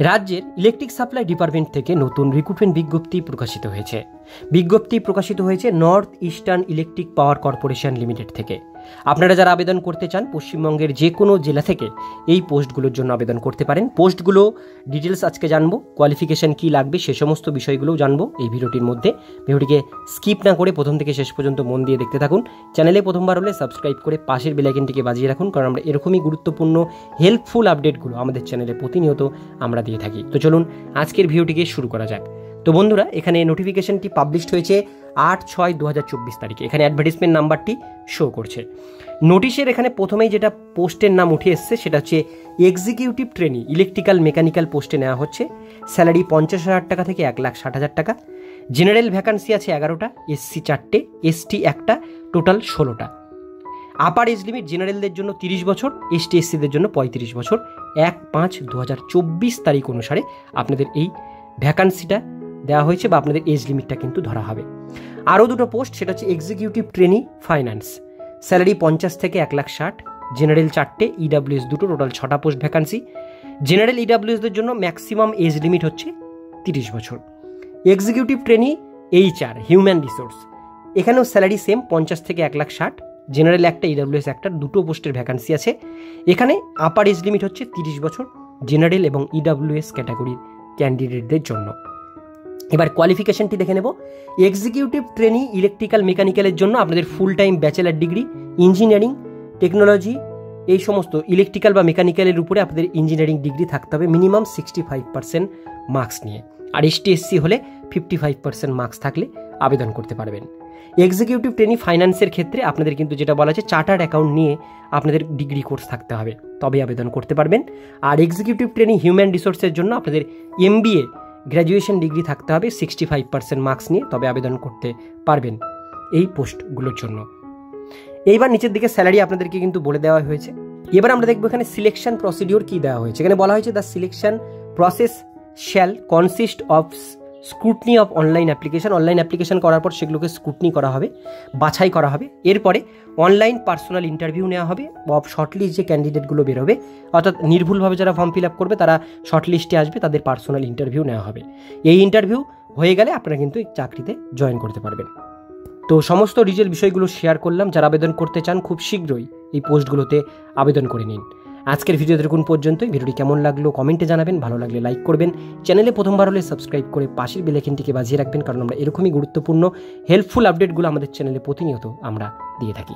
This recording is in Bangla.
রাজ্যের ইলেকট্রিক সাপ্লাই ডিপার্টমেন্ট থেকে নতুন রিক্রুটমেন্ট বিজ্ঞপ্তি প্রকাশিত হয়েছে। বিজ্ঞপ্তি প্রকাশিত হয়েছে north eastern electric power corporation limited থেকে। আপনারা যারা আবেদন করতে চান পশ্চিমবঙ্গের যে কোনো জেলা থেকে এই পোস্টগুলোর জন্য আবেদন করতে পারেন। পোস্টগুলো ডিটেলস আজকে জানবো, কোয়ালিফিকেশন কী লাগবে সে সমস্ত বিষয়গুলোও জানবো এই ভিডিওটির মধ্যে। ভিডিওটিকে স্কিপ না করে প্রথম থেকে শেষ পর্যন্ত মন দিয়ে দেখতে থাকুন। চ্যানেলে প্রথমবার হলে সাবস্ক্রাইব করে পাশের বেল আইকনটিকে বাজিয়ে রাখুন, কারণ আমরা এরকমই গুরুত্বপূর্ণ হেল্পফুল আপডেটগুলো আমাদের চ্যানেলে প্রতিনিয়ত আমরা দিয়ে থাকি। তো চলুন আজকের ভিডিওটিকে শুরু করা যাক। তো বন্ধুরা, এখানে নোটিফিকেশনটি পাবলিশড হয়েছে 8/6/2024 তারিখে। এখানে অ্যাডভার্টিসমেন্ট নাম্বারটি শো করছে। নোটিশের এখানে প্রথমেই যেটা পোস্টের নাম উঠে এসছে সেটা হচ্ছে এক্সিকিউটিভ ট্রেনি ইলেকট্রিক্যাল মেকানিক্যাল পোস্টে নেওয়া হচ্ছে। স্যালারি 50,000 টাকা থেকে 1,60,000 টাকা। জেনারেল ভ্যাকান্সি আছে 11টা, এসসি 4টে, এসটি 1টা, টোটাল 16টা। আপার এজ লিমিট জেনারেলদের জন্য 30 বছর, এসটি এসসিদের জন্য 35 বছর। 1/5/2024 তারিখ অনুসারে আপনাদের এই ভ্যাকান্সিটা দেওয়া হয়েছে বা আপনাদের এজ লিমিটটা কিন্তু ধরা হবে। আরও দুটো পোস্ট, সেটা হচ্ছে এক্সিকিউটিভ ট্রেনি ফাইন্যান্স। স্যালারি 50 থেকে 1,60,000, জেনারেল 4টে, ইডাব্লিউএস 2টো, টোটাল 6টা পোস্ট ভ্যাকান্সি। জেনারেল ইডাব্লিউএসদের জন্য ম্যাক্সিমাম এজ লিমিট হচ্ছে 30 বছর। Executive trainee HR human resource, এখানেও স্যালারি সেম 50 থেকে 1,60,000, জেনারেল 1টা, ইডাব্লিউএস 1টা, দুটো পোস্টের ভ্যাকান্সি আছে। এখানে আপার এজ লিমিট হচ্ছে 30 বছর জেনারেল এবং ইডাব্লিউএস ক্যাটাগরির ক্যান্ডিডেটদের জন্য। এবার কোয়ালিফিকেশনটি দেখে নেব। এক্সিকিউটিভ ট্রেনি ইলেকট্রিক্যাল মেকানিক্যালের জন্য আপনাদের full time bachelor degree, engineering, technology, এই সমস্ত ইলেকট্রিক্যাল বা মেকানিক্যালের উপরে আপনাদের ইঞ্জিনিয়ারিং ডিগ্রি থাকতে হবে মিনিমাম 65% মার্কস নিয়ে। আর এসটি এসসি হলে 55% মার্কস থাকলে আবেদন করতে পারবেন। এক্সিকিউটিভ ট্রেনি ফাইন্যান্সের ক্ষেত্রে আপনাদের কিন্তু যেটা বলা আছে চার্টার্ড অ্যাকাউন্ট নিয়ে আপনাদের ডিগ্রি কোর্স থাকতে হবে, তবে আবেদন করতে পারবেন। আর এক্সিকিউটিভ ট্রেনি হিউম্যান রিসোর্সের জন্য আপনাদের এমবিএ গ্র্যাজুয়েশন ডিগ্রি থাকতে হবে 65% মার্কস নিয়ে, তবে আবেদন করতে পারবেন এই পোস্টগুলোর জন্য। এইবার নিচের দিকে স্যালারি আপনাদেরকে কিন্তু বলে দেওয়া হয়েছে। এবার আমরা দেখবো এখানে সিলেকশন প্রসিডিওর কী দেওয়া হয়েছে। এখানে বলা হয়েছে the selection process shall consist of scrutiny of online application. Online application করার পর সেগুলোকে স্ক্রুটনি করা হবে, বাছাই করা হবে। এরপরে অনলাইন পার্সোনাল ইন্টারভিউ নেওয়া হবে। অফ শর্টলিস্ট যে ক্যান্ডিডেটগুলো বেরোবে, অর্থাৎ নির্ভুলভাবে যারা ফর্ম ফিল আপ করবে তারা শর্টলিস্টে আসবে, তাদের পার্সোনাল ইন্টারভিউ নেওয়া হবে। এই ইন্টারভিউ হয়ে গেলে আপনারা কিন্তু এই চাকরিতে জয়েন করতে পারবেন। তো সমস্ত ডিটেল বিষয়গুলো শেয়ার করলাম। যারা আবেদন করতে চান খুব শীঘ্রই এই পোস্টগুলোতে আবেদন করে নিন। আজকের ভিডিও দেখুন পর্যন্তই। ভিডিওটি কেমন লাগলো কমেন্টে জানাবেন, ভালো লাগলে লাইক করবেন। চ্যানেলে প্রথমবার হলে সাবস্ক্রাইব করে পাশের বেল আইকনটিকে বাজিয়ে রাখবেন, কারণ আমরা এরকমই গুরুত্বপূর্ণ হেল্পফুল আপডেটগুলো আমাদের চ্যানেলে প্রতিনিয়ত আমরা দিয়ে থাকি।